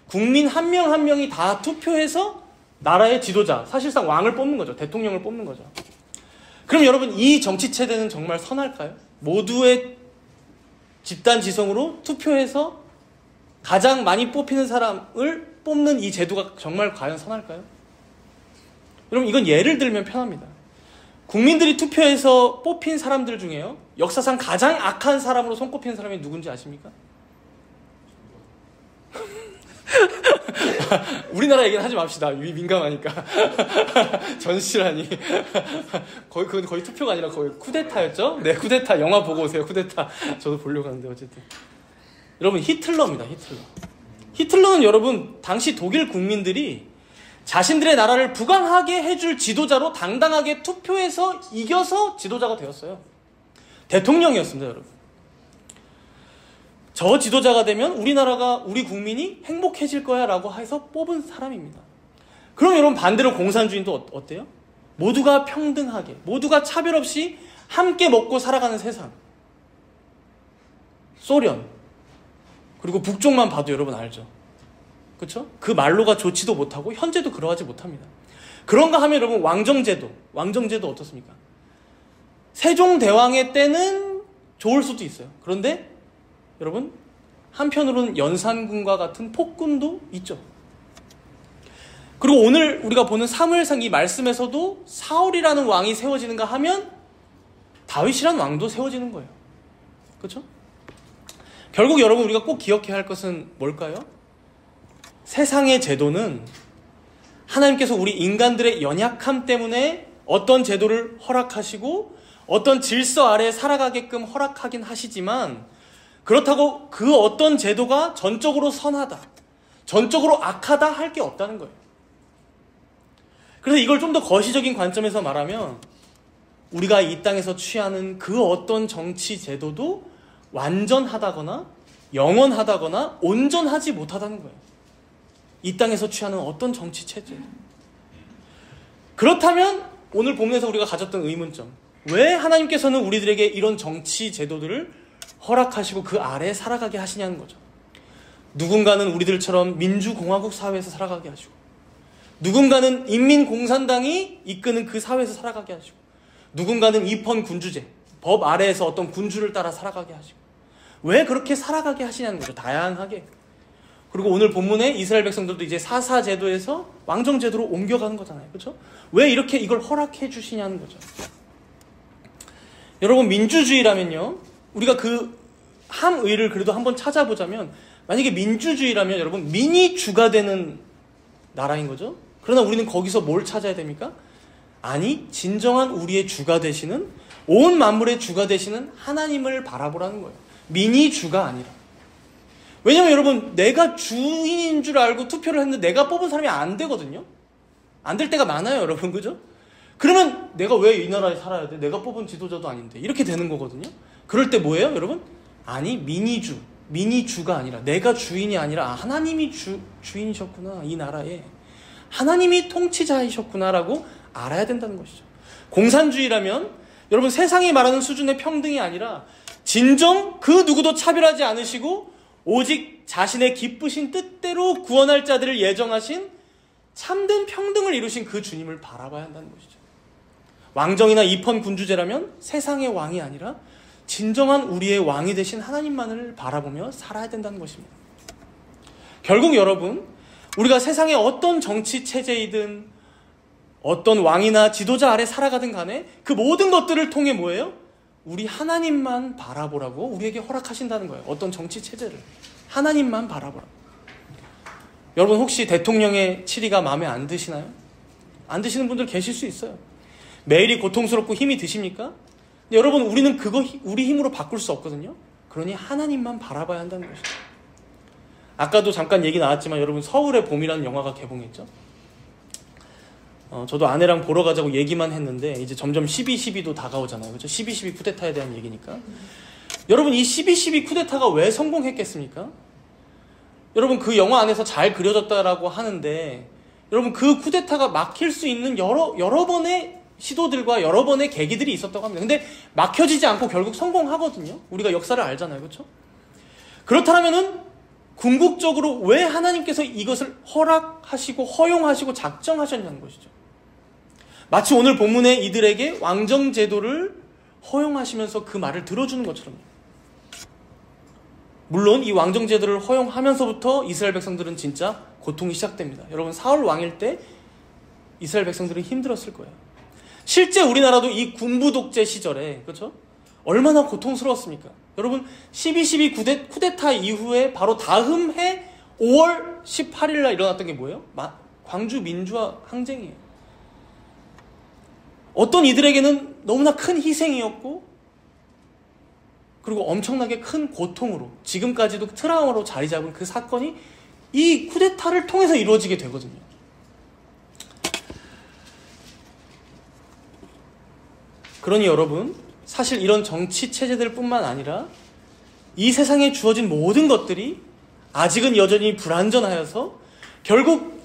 국민 한 명 한 명이 다 투표해서 나라의 지도자, 사실상 왕을 뽑는 거죠. 대통령을 뽑는 거죠. 그럼 여러분 이 정치 체제는 정말 선할까요? 모두의 집단 지성으로 투표해서 가장 많이 뽑히는 사람을 뽑는 이 제도가 정말 과연 선할까요? 여러분 이건 예를 들면 편합니다. 국민들이 투표해서 뽑힌 사람들 중에요, 역사상 가장 악한 사람으로 손꼽히는 사람이 누군지 아십니까? 우리나라 얘기는 하지 맙시다. 민감하니까. 전시라니. 거의 투표가 아니라 거의 쿠데타였죠? 네, 쿠데타. 영화 보고 오세요. 쿠데타. 저도 보려고 하는데 어쨌든. 여러분 히틀러입니다. 히틀러는 여러분 당시 독일 국민들이 자신들의 나라를 부강하게 해줄 지도자로 당당하게 투표해서 이겨서 지도자가 되었어요. 대통령이었습니다. 여러분. 저 지도자가 되면 우리나라가, 우리 국민이 행복해질 거야 라고 해서 뽑은 사람입니다. 그럼 여러분 반대로 공산주의도 어때요? 모두가 평등하게, 모두가 차별 없이 함께 먹고 살아가는 세상. 소련, 그리고 북쪽만 봐도 여러분 알죠? 그렇죠? 그 말로가 좋지도 못하고 현재도 그러하지 못합니다. 그런가 하면 여러분 왕정제도 어떻습니까? 세종대왕의 때는 좋을 수도 있어요. 그런데 여러분 한편으로는 연산군과 같은 폭군도 있죠. 그리고 오늘 우리가 보는 사무엘상 이 말씀에서도 사울이라는 왕이 세워지는가 하면 다윗이라는 왕도 세워지는 거예요. 그렇죠? 결국 여러분 우리가 꼭 기억해야 할 것은 뭘까요? 세상의 제도는 하나님께서 우리 인간들의 연약함 때문에 어떤 제도를 허락하시고 어떤 질서 아래에 살아가게끔 허락하긴 하시지만, 그렇다고 그 어떤 제도가 전적으로 선하다, 전적으로 악하다 할 게 없다는 거예요. 그래서 이걸 좀 더 거시적인 관점에서 말하면 우리가 이 땅에서 취하는 그 어떤 정치 제도도 완전하다거나 영원하다거나 온전하지 못하다는 거예요. 이 땅에서 취하는 어떤 정치 체제. 그렇다면 오늘 본문에서 우리가 가졌던 의문점, 왜 하나님께서는 우리들에게 이런 정치 제도들을 허락하시고 그 아래에 살아가게 하시냐는 거죠. 누군가는 우리들처럼 민주공화국 사회에서 살아가게 하시고, 누군가는 인민공산당이 이끄는 그 사회에서 살아가게 하시고, 누군가는 입헌군주제, 법 아래에서 어떤 군주를 따라 살아가게 하시고, 왜 그렇게 살아가게 하시냐는 거죠. 다양하게. 그리고 오늘 본문에 이스라엘 백성들도 이제 사사제도에서 왕정제도로 옮겨가는 거잖아요. 그렇죠? 왜 이렇게 이걸 허락해 주시냐는 거죠. 여러분, 민주주의라면요, 우리가 그 함의를 그래도 한번 찾아보자면, 만약에 민주주의라면 여러분 민이 주가 되는 나라인 거죠. 그러나 우리는 거기서 뭘 찾아야 됩니까? 아니, 진정한 우리의 주가 되시는, 온 만물의 주가 되시는 하나님을 바라보라는 거예요. 민이 주가 아니라. 왜냐면 여러분, 내가 주인인 줄 알고 투표를 했는데 내가 뽑은 사람이 안 되거든요. 안 될 때가 많아요, 여러분. 그죠? 그러면 내가 왜 이 나라에 살아야 돼? 내가 뽑은 지도자도 아닌데. 이렇게 되는 거거든요. 그럴 때 뭐예요, 여러분? 아니, 민이 주가 아니라, 내가 주인이 아니라 하나님이 주인이셨구나. 이 나라에 하나님이 통치자이셨구나라고 알아야 된다는 것이죠. 공산주의라면 여러분, 세상이 말하는 수준의 평등이 아니라 진정 그 누구도 차별하지 않으시고 오직 자신의 기쁘신 뜻대로 구원할 자들을 예정하신 참된 평등을 이루신 그 주님을 바라봐야 한다는 것이죠. 왕정이나 입헌군주제라면 세상의 왕이 아니라 진정한 우리의 왕이 되신 하나님만을 바라보며 살아야 된다는 것입니다. 결국 여러분, 우리가 세상의 어떤 정치 체제이든 어떤 왕이나 지도자 아래 살아가든 간에 그 모든 것들을 통해 뭐예요? 우리 하나님만 바라보라고 우리에게 허락하신다는 거예요. 어떤 정치 체제를 하나님만 바라보라고. 여러분, 혹시 대통령의 치리가 마음에 안 드시나요? 안 드시는 분들 계실 수 있어요. 매일이 고통스럽고 힘이 드십니까? 근데 여러분, 우리는 그거 우리 힘으로 바꿀 수 없거든요. 그러니 하나님만 바라봐야 한다는 것이죠. 아까도 잠깐 얘기 나왔지만 여러분, 서울의 봄이라는 영화가 개봉했죠. 저도 아내랑 보러 가자고 얘기만 했는데 이제 점점 12.12도 다가오잖아요. 그렇죠? 12.12 쿠데타에 대한 얘기니까. 여러분, 이 12.12 쿠데타가 왜 성공했겠습니까? 여러분, 그 영화 안에서 잘 그려졌다라고 하는데, 여러분, 그 쿠데타가 막힐 수 있는 여러 번의 시도들과 여러 번의 계기들이 있었다고 합니다. 근데 막혀지지 않고 결국 성공하거든요. 우리가 역사를 알잖아요. 그렇죠? 그렇다면은 궁극적으로 왜 하나님께서 이것을 허락하시고 허용하시고 작정하셨냐는 것이죠. 마치 오늘 본문에 이들에게 왕정제도를 허용하시면서 그 말을 들어주는 것처럼요. 물론 이 왕정제도를 허용하면서부터 이스라엘 백성들은 진짜 고통이 시작됩니다. 여러분, 사울 왕일 때 이스라엘 백성들은 힘들었을 거예요. 실제 우리나라도 이 군부 독재 시절에, 그렇죠? 얼마나 고통스러웠습니까? 여러분, 12.12 쿠데타 이후에 바로 다음 해 5월 18일 날 일어났던 게 뭐예요? 광주 민주화 항쟁이에요. 어떤 이들에게는 너무나 큰 희생이었고, 그리고 엄청나게 큰 고통으로 지금까지도 트라우마로 자리 잡은 그 사건이 이 쿠데타를 통해서 이루어지게 되거든요. 그러니 여러분, 사실 이런 정치 체제들 뿐만 아니라 이 세상에 주어진 모든 것들이 아직은 여전히 불완전하여서 결국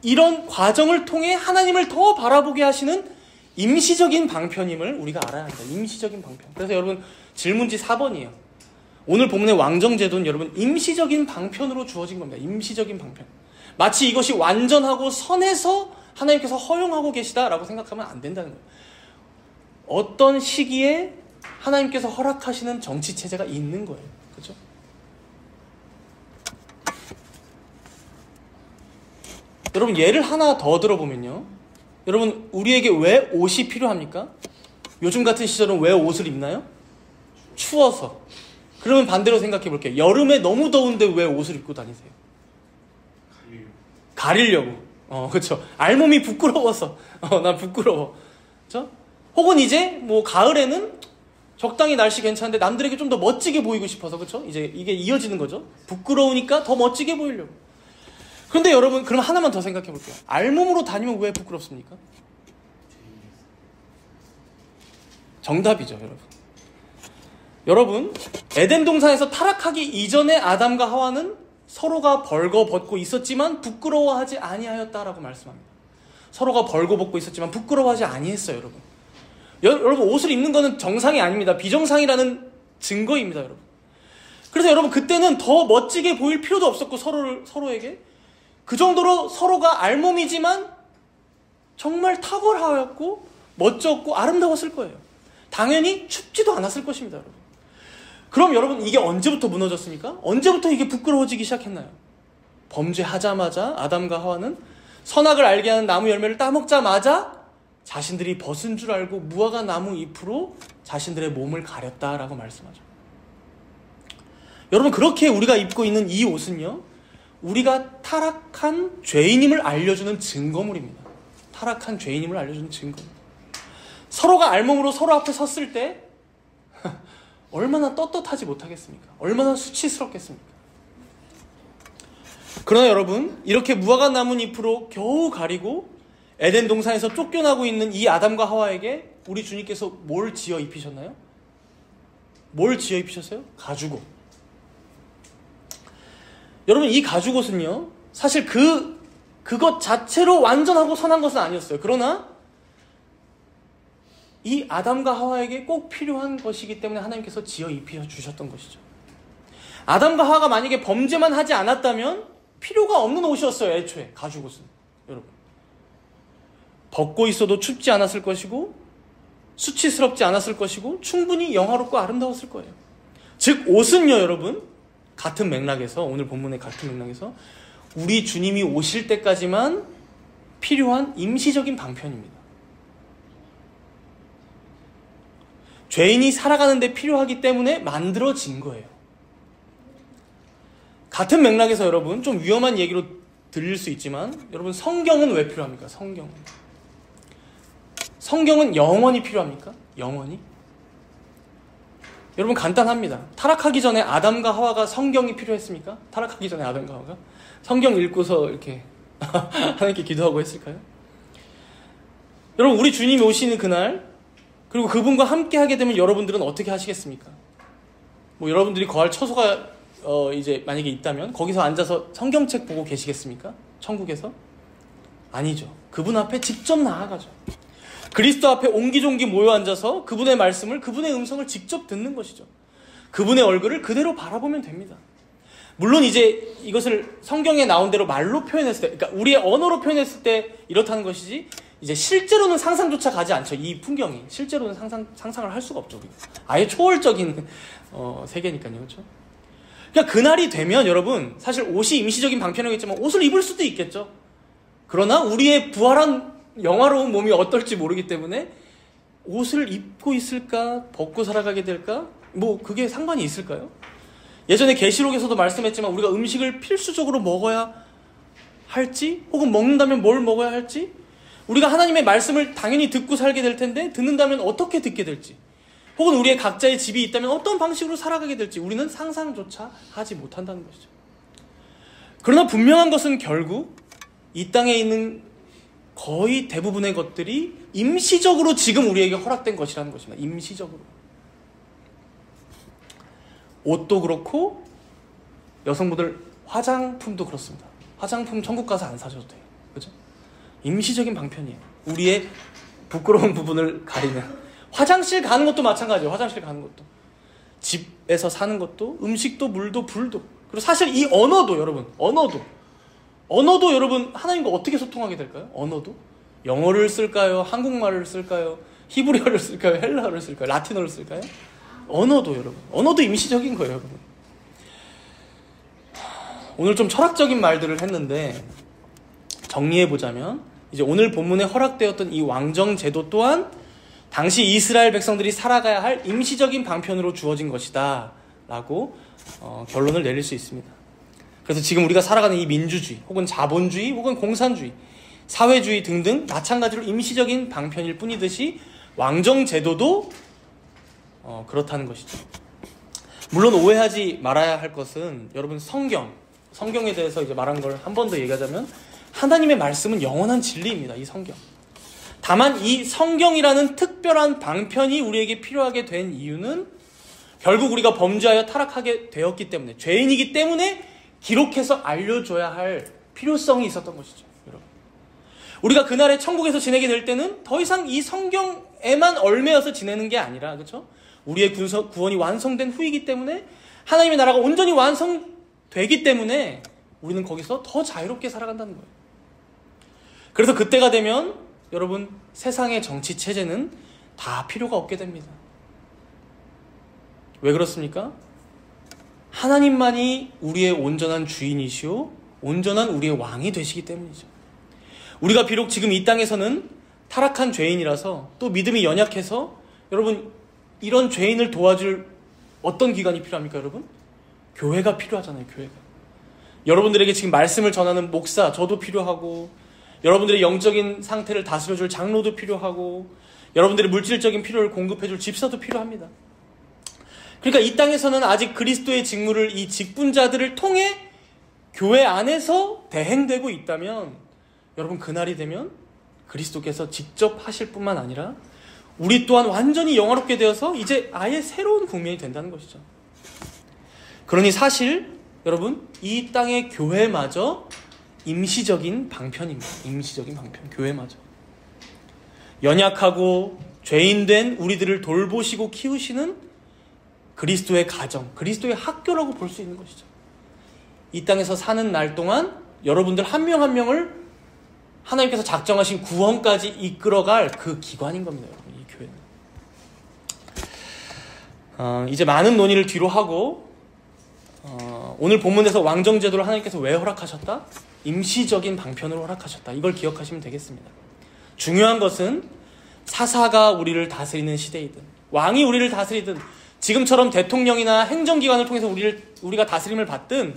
이런 과정을 통해 하나님을 더 바라보게 하시는 임시적인 방편임을 우리가 알아야 합니다. 임시적인 방편. 그래서 여러분, 질문지 4번이에요. 오늘 본문의 왕정제도는 여러분 임시적인 방편으로 주어진 겁니다. 임시적인 방편. 마치 이것이 완전하고 선해서 하나님께서 허용하고 계시다라고 생각하면 안 된다는 거예요. 어떤 시기에 하나님께서 허락하시는 정치체제가 있는 거예요. 그렇죠? 여러분, 예를 하나 더 들어보면요. 여러분, 우리에게 왜 옷이 필요합니까? 요즘 같은 시절은 왜 옷을 입나요? 추워서. 그러면 반대로 생각해 볼게요. 여름에 너무 더운데 왜 옷을 입고 다니세요? 가리려고. 그쵸. 알몸이 부끄러워서. 난 부끄러워. 그쵸? 혹은 이제 뭐 가을에는 적당히 날씨 괜찮은데 남들에게 좀 더 멋지게 보이고 싶어서. 그쵸? 이제 이게 이어지는 거죠. 부끄러우니까 더 멋지게 보이려고. 그런데 여러분, 그럼 하나만 더 생각해 볼게요. 알몸으로 다니면 왜 부끄럽습니까? 정답이죠, 여러분. 여러분, 에덴 동산에서 타락하기 이전에 아담과 하와는 서로가 벌거벗고 있었지만 부끄러워하지 아니하였다라고 말씀합니다. 서로가 벌거벗고 있었지만 부끄러워하지 아니했어요, 여러분. 여러분, 옷을 입는 거는 정상이 아닙니다. 비정상이라는 증거입니다, 여러분. 그래서 여러분, 그때는 더 멋지게 보일 필요도 없었고, 서로에게. 그 정도로 서로가 알몸이지만 정말 탁월하였고 멋졌고 아름다웠을 거예요. 당연히 춥지도 않았을 것입니다, 여러분. 그럼 여러분, 이게 언제부터 무너졌습니까? 언제부터 이게 부끄러워지기 시작했나요? 범죄하자마자 아담과 하와는 선악을 알게 하는 나무 열매를 따먹자마자 자신들이 벗은 줄 알고 무화과 나무 잎으로 자신들의 몸을 가렸다라고 말씀하죠. 여러분, 그렇게 우리가 입고 있는 이 옷은요, 우리가 타락한 죄인임을 알려주는 증거물입니다. 타락한 죄인임을 알려주는 증거물. 서로가 알몸으로 서로 앞에 섰을 때 얼마나 떳떳하지 못하겠습니까? 얼마나 수치스럽겠습니까? 그러나 여러분, 이렇게 무화과 나무 잎으로 겨우 가리고 에덴 동산에서 쫓겨나고 있는 이 아담과 하와에게 우리 주님께서 뭘 지어 입히셨나요? 뭘 지어 입히셨어요? 가죽옷. 여러분, 이 가죽옷은요, 사실 그것 자체로 완전하고 선한 것은 아니었어요. 그러나 이 아담과 하와에게 꼭 필요한 것이기 때문에 하나님께서 지어 입혀 주셨던 것이죠. 아담과 하와가 만약에 범죄만 하지 않았다면 필요가 없는 옷이었어요, 애초에. 가죽옷은. 여러분, 벗고 있어도 춥지 않았을 것이고 수치스럽지 않았을 것이고 충분히 영화롭고 아름다웠을 거예요. 즉, 옷은요, 여러분, 같은 맥락에서, 오늘 본문의 같은 맥락에서 우리 주님이 오실 때까지만 필요한 임시적인 방편입니다. 죄인이 살아가는 데 필요하기 때문에 만들어진 거예요. 같은 맥락에서 여러분, 좀 위험한 얘기로 들릴 수 있지만, 여러분, 성경은 왜 필요합니까? 성경은 영원히 필요합니까? 영원히? 여러분, 간단합니다. 타락하기 전에 아담과 하와가 성경이 필요했습니까? 타락하기 전에 아담과 하와가? 성경 읽고서 이렇게 하나님께 기도하고 했을까요? 여러분, 우리 주님이 오시는 그날, 그리고 그분과 함께 하게 되면 여러분들은 어떻게 하시겠습니까? 뭐 여러분들이 거할 처소가 이제 만약에 있다면 거기서 앉아서 성경책 보고 계시겠습니까? 천국에서? 아니죠. 그분 앞에 직접 나아가죠. 그리스도 앞에 옹기종기 모여 앉아서 그분의 말씀을, 그분의 음성을 직접 듣는 것이죠. 그분의 얼굴을 그대로 바라보면 됩니다. 물론 이제 이것을 성경에 나온 대로 말로 표현했을 때, 그러니까 우리의 언어로 표현했을 때 이렇다는 것이지, 이제 실제로는 상상조차 가지 않죠. 이 풍경이 실제로는 상상을 할 수가 없죠. 아예 초월적인 세계니까요, 그렇죠? 그러니까 그날이 되면 여러분, 사실 옷이 임시적인 방편이겠지만 옷을 입을 수도 있겠죠. 그러나 우리의 부활한 영화로운 몸이 어떨지 모르기 때문에 옷을 입고 있을까, 벗고 살아가게 될까, 뭐 그게 상관이 있을까요? 예전에 계시록에서도 말씀했지만 우리가 음식을 필수적으로 먹어야 할지, 혹은 먹는다면 뭘 먹어야 할지, 우리가 하나님의 말씀을 당연히 듣고 살게 될 텐데 듣는다면 어떻게 듣게 될지, 혹은 우리의 각자의 집이 있다면 어떤 방식으로 살아가게 될지 우리는 상상조차 하지 못한다는 것이죠. 그러나 분명한 것은 결국 이 땅에 있는 거의 대부분의 것들이 임시적으로 지금 우리에게 허락된 것이라는 것입니다. 임시적으로. 옷도 그렇고 여성분들 화장품도 그렇습니다. 화장품 천국 가서 안 사셔도 돼요. 그렇죠? 임시적인 방편이에요. 우리의 부끄러운 부분을 가리는. 화장실 가는 것도 마찬가지예요. 화장실 가는 것도. 집에서 사는 것도, 음식도, 물도, 불도. 그리고 사실 이 언어도 여러분, 언어도 여러분, 하나님과 어떻게 소통하게 될까요? 언어도? 영어를 쓸까요? 한국말을 쓸까요? 히브리어를 쓸까요? 헬라어를 쓸까요? 라틴어를 쓸까요? 언어도 여러분, 언어도 임시적인 거예요, 여러분. 오늘 좀 철학적인 말들을 했는데 정리해보자면, 이제 오늘 본문에 허락되었던 이 왕정 제도 또한 당시 이스라엘 백성들이 살아가야 할 임시적인 방편으로 주어진 것이다 라고 결론을 내릴 수 있습니다. 그래서 지금 우리가 살아가는 이 민주주의 혹은 자본주의 혹은 공산주의, 사회주의 등등 마찬가지로 임시적인 방편일 뿐이듯이 왕정제도도 그렇다는 것이죠. 물론 오해하지 말아야 할 것은 여러분 성경에 대해서 이제 말한 걸 한 번 더 얘기하자면 하나님의 말씀은 영원한 진리입니다. 이 성경. 다만 이 성경이라는 특별한 방편이 우리에게 필요하게 된 이유는 결국 우리가 범죄하여 타락하게 되었기 때문에, 죄인이기 때문에 기록해서 알려줘야 할 필요성이 있었던 것이죠. 여러분, 우리가 그날에 천국에서 지내게 될 때는 더 이상 이 성경에만 얽매여서 지내는 게 아니라, 그렇죠? 우리의 구원이 완성된 후이기 때문에, 하나님의 나라가 온전히 완성되기 때문에 우리는 거기서 더 자유롭게 살아간다는 거예요. 그래서 그때가 되면 여러분, 세상의 정치 체제는 다 필요가 없게 됩니다. 왜 그렇습니까? 하나님만이 우리의 온전한 주인이시오, 온전한 우리의 왕이 되시기 때문이죠. 우리가 비록 지금 이 땅에서는 타락한 죄인이라서, 또 믿음이 연약해서, 여러분, 이런 죄인을 도와줄 어떤 기관이 필요합니까, 여러분? 교회가 필요하잖아요, 교회가. 여러분들에게 지금 말씀을 전하는 목사, 저도 필요하고, 여러분들의 영적인 상태를 다스려줄 장로도 필요하고, 여러분들의 물질적인 필요를 공급해줄 집사도 필요합니다. 그러니까 이 땅에서는 아직 그리스도의 직무를 이 직분자들을 통해 교회 안에서 대행되고 있다면, 여러분, 그날이 되면 그리스도께서 직접 하실 뿐만 아니라 우리 또한 완전히 영화롭게 되어서 이제 아예 새로운 국민이 된다는 것이죠. 그러니 사실 여러분, 이 땅의 교회마저 임시적인 방편입니다. 임시적인 방편, 교회마저. 연약하고 죄인된 우리들을 돌보시고 키우시는 그리스도의 가정, 그리스도의 학교라고 볼 수 있는 것이죠. 이 땅에서 사는 날 동안 여러분들 한 명 한 명을 하나님께서 작정하신 구원까지 이끌어갈 그 기관인 겁니다, 여러분, 이 교회는. 이제 많은 논의를 뒤로 하고, 오늘 본문에서 왕정제도를 하나님께서 왜 허락하셨다? 임시적인 방편으로 허락하셨다. 이걸 기억하시면 되겠습니다. 중요한 것은 사사가 우리를 다스리는 시대이든, 왕이 우리를 다스리든, 지금처럼 대통령이나 행정기관을 통해서 우리가 다스림을 받든,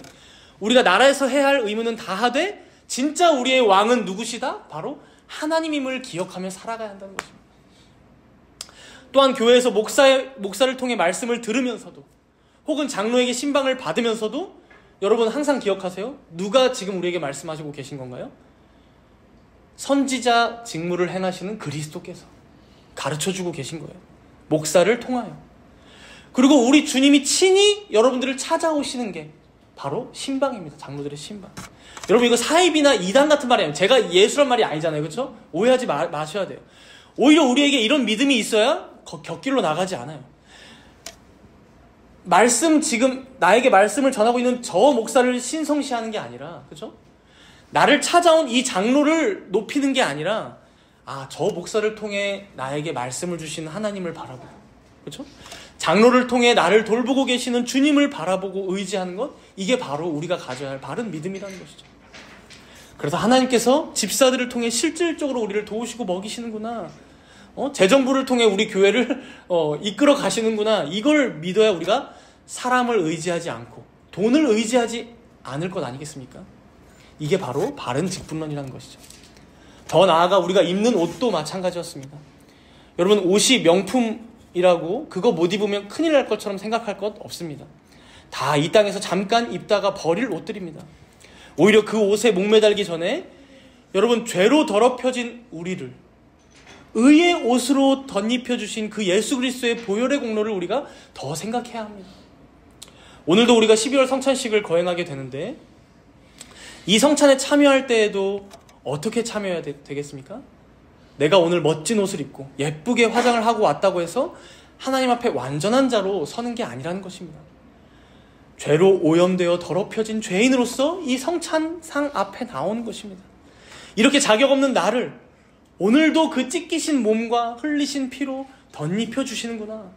우리가 나라에서 해야 할 의무는 다 하되, 진짜 우리의 왕은 누구시다? 바로 하나님임을 기억하며 살아가야 한다는 것입니다. 또한 교회에서 목사를 통해 말씀을 들으면서도, 혹은 장로에게 신방을 받으면서도, 여러분 항상 기억하세요. 누가 지금 우리에게 말씀하시고 계신 건가요? 선지자 직무를 행하시는 그리스도께서 가르쳐주고 계신 거예요. 목사를 통하여. 그리고 우리 주님이 친히 여러분들을 찾아오시는 게 바로 신방입니다. 장로들의 신방. 여러분, 이거 사입이나 이단 같은 말이 아니에요. 제가 예수란 말이 아니잖아요. 그렇죠? 오해하지 마셔야 돼요. 오히려 우리에게 이런 믿음이 있어야 곁길로 나가지 않아요. 지금 나에게 말씀을 전하고 있는 저 목사를 신성시하는 게 아니라, 그렇죠? 나를 찾아온 이 장로를 높이는 게 아니라, 저 목사를 통해 나에게 말씀을 주시는 하나님을 바라보고, 그렇죠? 장로를 통해 나를 돌보고 계시는 주님을 바라보고 의지하는 것, 이게 바로 우리가 가져야 할 바른 믿음이라는 것이죠. 그래서 하나님께서 집사들을 통해 실질적으로 우리를 도우시고 먹이시는구나, 재정부를 통해 우리 교회를 이끌어 가시는구나, 이걸 믿어야 우리가 사람을 의지하지 않고 돈을 의지하지 않을 것 아니겠습니까? 이게 바로 바른 직분론이라는 것이죠. 더 나아가 우리가 입는 옷도 마찬가지였습니다. 여러분, 옷이 명품이라고 그거 못 입으면 큰일 날 것처럼 생각할 것 없습니다. 다 이 땅에서 잠깐 입다가 버릴 옷들입니다. 오히려 그 옷에 목매달기 전에 여러분, 죄로 더럽혀진 우리를 의의 옷으로 덧입혀주신 그 예수 그리스도의 보혈의 공로를 우리가 더 생각해야 합니다. 오늘도 우리가 12월 성찬식을 거행하게 되는데, 이 성찬에 참여할 때에도 어떻게 참여해야 되겠습니까? 내가 오늘 멋진 옷을 입고 예쁘게 화장을 하고 왔다고 해서 하나님 앞에 완전한 자로 서는 게 아니라는 것입니다. 죄로 오염되어 더럽혀진 죄인으로서 이 성찬상 앞에 나오는 것입니다. 이렇게 자격 없는 나를 오늘도 그 찢기신 몸과 흘리신 피로 덧입혀 주시는구나.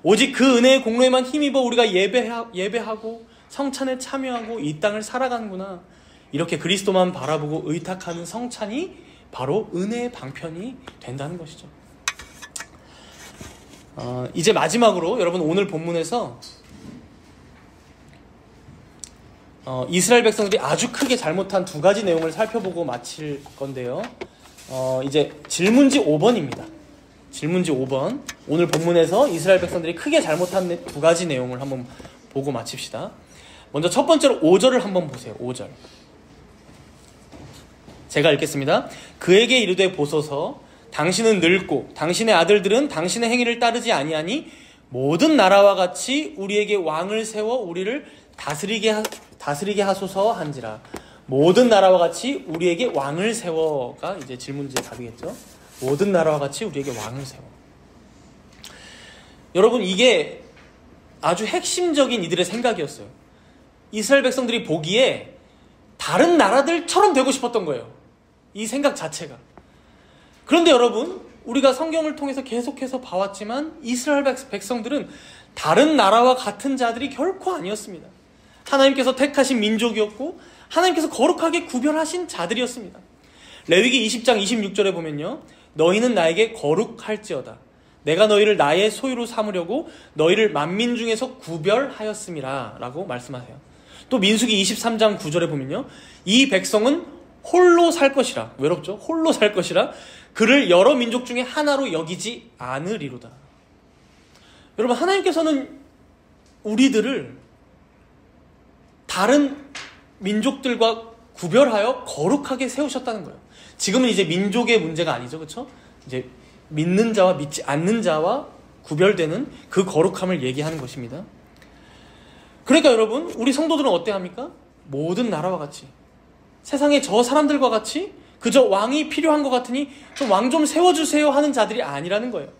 오직 그 은혜의 공로에만 힘입어 우리가 예배하고 성찬에 참여하고 이 땅을 살아가는구나. 이렇게 그리스도만 바라보고 의탁하는 성찬이 바로 은혜의 방편이 된다는 것이죠. 이제 마지막으로 여러분, 오늘 본문에서 이스라엘 백성들이 아주 크게 잘못한 두 가지 내용을 살펴보고 마칠 건데요. 이제 질문지 5번입니다. 질문지 5번. 오늘 본문에서 이스라엘 백성들이 크게 잘못한 두 가지 내용을 한번 보고 마칩시다. 먼저 첫 번째로 5절을 한번 보세요. 5절. 제가 읽겠습니다. 그에게 이르되 보소서 당신은 늙고 당신의 아들들은 당신의 행위를 따르지 아니하니 모든 나라와 같이 우리에게 왕을 세워 우리를 다스리게 하소서 한지라. 모든 나라와 같이 우리에게 왕을 세워가 이제 질문지의 답이겠죠. 모든 나라와 같이 우리에게 왕을 세워. 여러분, 이게 아주 핵심적인 이들의 생각이었어요. 이스라엘 백성들이 보기에 다른 나라들처럼 되고 싶었던 거예요. 이 생각 자체가. 그런데 여러분, 우리가 성경을 통해서 계속해서 봐왔지만 이스라엘 백성들은 다른 나라와 같은 자들이 결코 아니었습니다. 하나님께서 택하신 민족이었고 하나님께서 거룩하게 구별하신 자들이었습니다. 레위기 20장 26절에 보면요, 너희는 나에게 거룩할지어다. 내가 너희를 나의 소유로 삼으려고 너희를 만민 중에서 구별하였음이라 라고 말씀하세요. 또 민수기 23장 9절에 보면요, 이 백성은 홀로 살 것이라, 외롭죠? 홀로 살 것이라 그를 여러 민족 중에 하나로 여기지 않으리로다. 여러분, 하나님께서는 우리들을 다른 민족들과 구별하여 거룩하게 세우셨다는 거예요. 지금은 이제 민족의 문제가 아니죠, 그렇죠? 이제 믿는 자와 믿지 않는 자와 구별되는 그 거룩함을 얘기하는 것입니다. 그러니까 여러분, 우리 성도들은 어때야 합니까? 모든 나라와 같이, 세상의 저 사람들과 같이 그저 왕이 필요한 것 같으니 좀 왕 좀 세워주세요 하는 자들이 아니라는 거예요.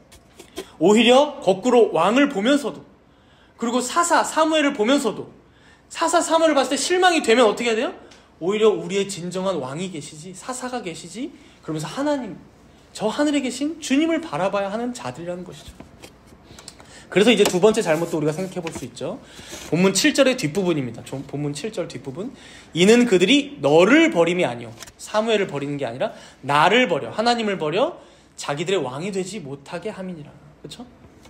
오히려 거꾸로 왕을 보면서도, 그리고 사무엘을 보면서도 사무엘을 봤을 때 실망이 되면 어떻게 해야 돼요? 오히려 우리의 진정한 왕이 계시지, 사사가 계시지, 그러면서 하나님, 저 하늘에 계신 주님을 바라봐야 하는 자들이라는 것이죠. 그래서 이제 두 번째 잘못도 우리가 생각해 볼 수 있죠. 본문 7절의 뒷부분입니다. 본문 7절 뒷부분. 이는 그들이 너를 버림이 아니요, 사무엘을 버리는 게 아니라 나를 버려, 하나님을 버려 자기들의 왕이 되지 못하게 함이니라. 그렇죠?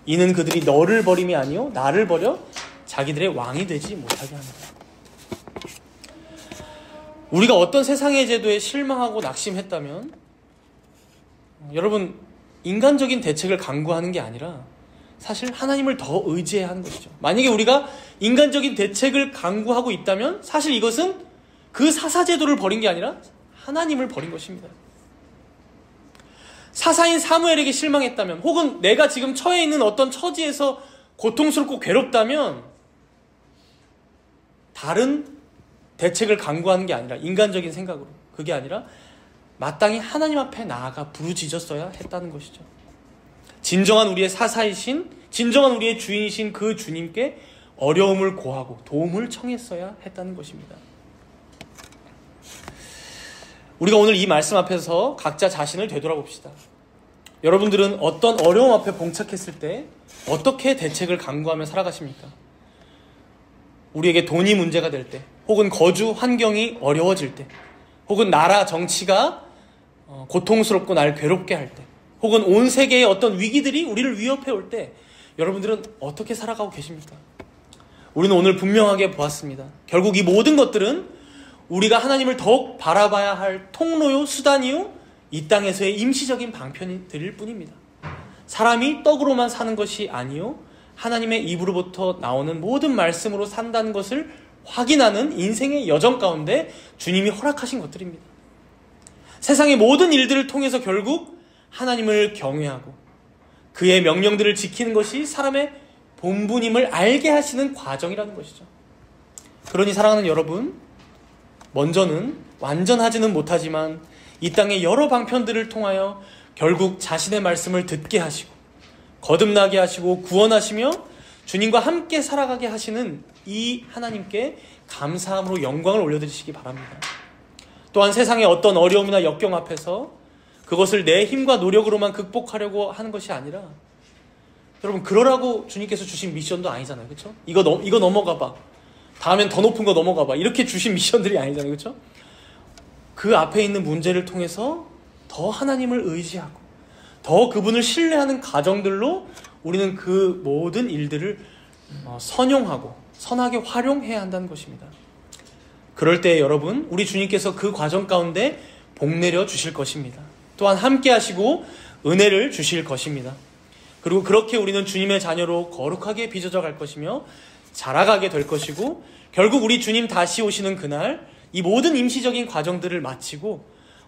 이는 그들이 너를 버림이 아니요, 나를 버려 자기들의 왕이 되지 못하게 합니다. 우리가 어떤 세상의 제도에 실망하고 낙심했다면, 여러분, 인간적인 대책을 강구하는 게 아니라 사실 하나님을 더 의지해야 하는 것이죠. 만약에 우리가 인간적인 대책을 강구하고 있다면 사실 이것은 그 사사제도를 버린 게 아니라 하나님을 버린 것입니다. 사사인 사무엘에게 실망했다면, 혹은 내가 지금 처해 있는 어떤 처지에서 고통스럽고 괴롭다면 다른 대책을 강구하는 게 아니라, 인간적인 생각으로, 그게 아니라 마땅히 하나님 앞에 나아가 부르짖었어야 했다는 것이죠. 진정한 우리의 사사이신, 진정한 우리의 주인이신 그 주님께 어려움을 고하고 도움을 청했어야 했다는 것입니다. 우리가 오늘 이 말씀 앞에서 각자 자신을 되돌아봅시다. 여러분들은 어떤 어려움 앞에 봉착했을 때 어떻게 대책을 강구하며 살아가십니까? 우리에게 돈이 문제가 될 때, 혹은 거주 환경이 어려워질 때, 혹은 나라 정치가 고통스럽고 날 괴롭게 할 때, 혹은 온 세계의 어떤 위기들이 우리를 위협해 올 때 여러분들은 어떻게 살아가고 계십니까? 우리는 오늘 분명하게 보았습니다. 결국 이 모든 것들은 우리가 하나님을 더욱 바라봐야 할 통로요, 수단이요, 이 땅에서의 임시적인 방편들일 뿐입니다. 사람이 떡으로만 사는 것이 아니요, 하나님의 입으로부터 나오는 모든 말씀으로 산다는 것을 확인하는 인생의 여정 가운데 주님이 허락하신 것들입니다. 세상의 모든 일들을 통해서 결국 하나님을 경외하고 그의 명령들을 지키는 것이 사람의 본분임을 알게 하시는 과정이라는 것이죠. 그러니 사랑하는 여러분, 먼저는 완전하지는 못하지만 이 땅의 여러 방편들을 통하여 결국 자신의 말씀을 듣게 하시고 거듭나게 하시고 구원하시며 주님과 함께 살아가게 하시는 이 하나님께 감사함으로 영광을 올려드리시기 바랍니다. 또한 세상의 어떤 어려움이나 역경 앞에서 그것을 내 힘과 노력으로만 극복하려고 하는 것이 아니라, 여러분, 그러라고 주님께서 주신 미션도 아니잖아요. 그렇죠? 이거 넘어가 봐, 다음엔 더 높은 거 넘어가 봐, 이렇게 주신 미션들이 아니잖아요. 그렇죠? 그 앞에 있는 문제를 통해서 더 하나님을 의지하고 더 그분을 신뢰하는 가정들로 우리는 그 모든 일들을 선용하고 선하게 활용해야 한다는 것입니다. 그럴 때 여러분, 우리 주님께서 그 과정 가운데 복 내려 주실 것입니다. 또한 함께 하시고 은혜를 주실 것입니다. 그리고 그렇게 우리는 주님의 자녀로 거룩하게 빚어져 갈 것이며 자라가게 될 것이고, 결국 우리 주님 다시 오시는 그날 이 모든 임시적인 과정들을 마치고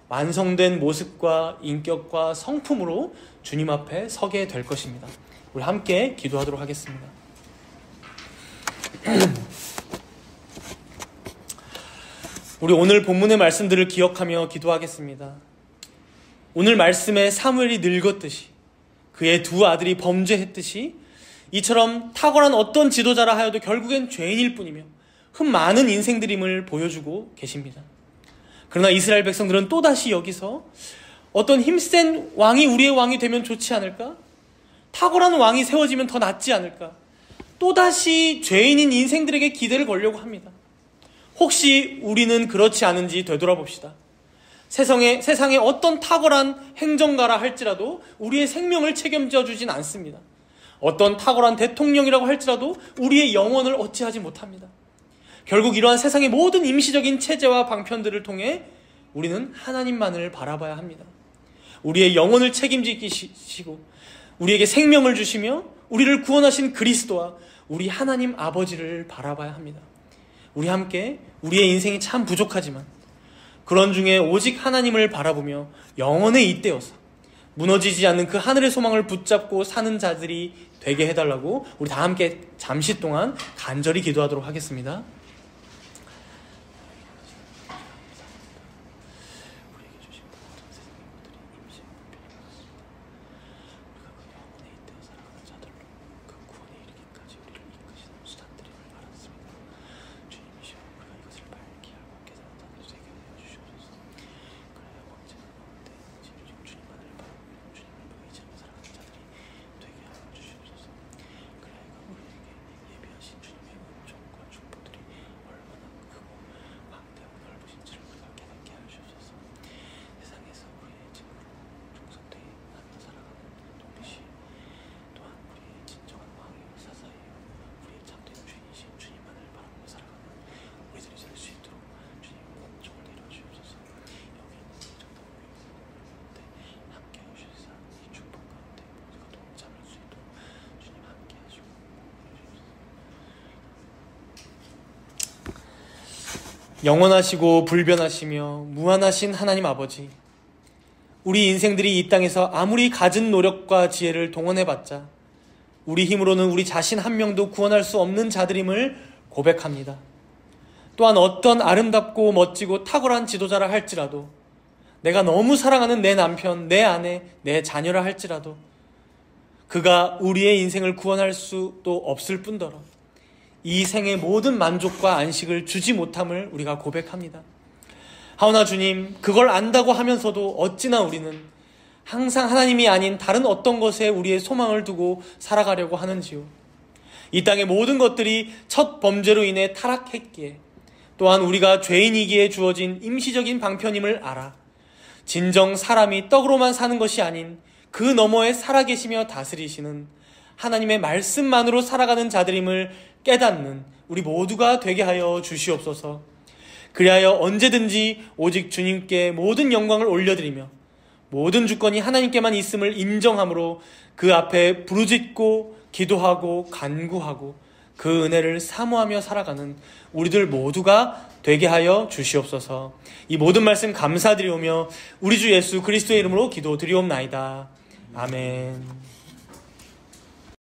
완성된 모습과 인격과 성품으로 주님 앞에 서게 될 것입니다. 우리 함께 기도하도록 하겠습니다. 우리 오늘 본문의 말씀들을 기억하며 기도하겠습니다. 오늘 말씀에 사무엘이 늙었듯이, 그의 두 아들이 범죄했듯이, 이처럼 탁월한 어떤 지도자라 하여도 결국엔 죄인일 뿐이며 흠 많은 인생들임을 보여주고 계십니다. 그러나 이스라엘 백성들은 또다시 여기서 어떤 힘센 왕이 우리의 왕이 되면 좋지 않을까? 탁월한 왕이 세워지면 더 낫지 않을까? 또다시 죄인인 인생들에게 기대를 걸려고 합니다. 혹시 우리는 그렇지 않은지 되돌아봅시다. 세상에 어떤 탁월한 행정가라 할지라도 우리의 생명을 책임져 주진 않습니다. 어떤 탁월한 대통령이라고 할지라도 우리의 영혼을 어찌하지 못합니다. 결국 이러한 세상의 모든 임시적인 체제와 방편들을 통해 우리는 하나님만을 바라봐야 합니다. 우리의 영혼을 책임지시고 우리에게 생명을 주시며 우리를 구원하신 그리스도와 우리 하나님 아버지를 바라봐야 합니다. 우리 함께 우리의 인생이 참 부족하지만 그런 중에 오직 하나님을 바라보며 영원에 잇대어서 무너지지 않는 그 하늘의 소망을 붙잡고 사는 자들이 되게 해달라고 우리 다 함께 잠시 동안 간절히 기도하도록 하겠습니다. 영원하시고 불변하시며 무한하신 하나님 아버지, 우리 인생들이 이 땅에서 아무리 갖은 노력과 지혜를 동원해봤자 우리 힘으로는 우리 자신 한 명도 구원할 수 없는 자들임을 고백합니다. 또한 어떤 아름답고 멋지고 탁월한 지도자라 할지라도, 내가 너무 사랑하는 내 남편, 내 아내, 내 자녀라 할지라도 그가 우리의 인생을 구원할 수도 없을 뿐더러 이 생의 모든 만족과 안식을 주지 못함을 우리가 고백합니다. 하오나 주님, 그걸 안다고 하면서도 어찌나 우리는 항상 하나님이 아닌 다른 어떤 것에 우리의 소망을 두고 살아가려고 하는지요. 이 땅의 모든 것들이 첫 범죄로 인해 타락했기에, 또한 우리가 죄인이기에 주어진 임시적인 방편임을 알아 진정 사람이 떡으로만 사는 것이 아닌 그 너머에 살아계시며 다스리시는 하나님의 말씀만으로 살아가는 자들임을 깨닫는 우리 모두가 되게 하여 주시옵소서. 그리하여 언제든지 오직 주님께 모든 영광을 올려드리며 모든 주권이 하나님께만 있음을 인정함으로 그 앞에 부르짖고 기도하고 간구하고 그 은혜를 사모하며 살아가는 우리들 모두가 되게 하여 주시옵소서. 이 모든 말씀 감사드리오며 우리 주 예수 그리스도의 이름으로 기도드리옵나이다. 아멘.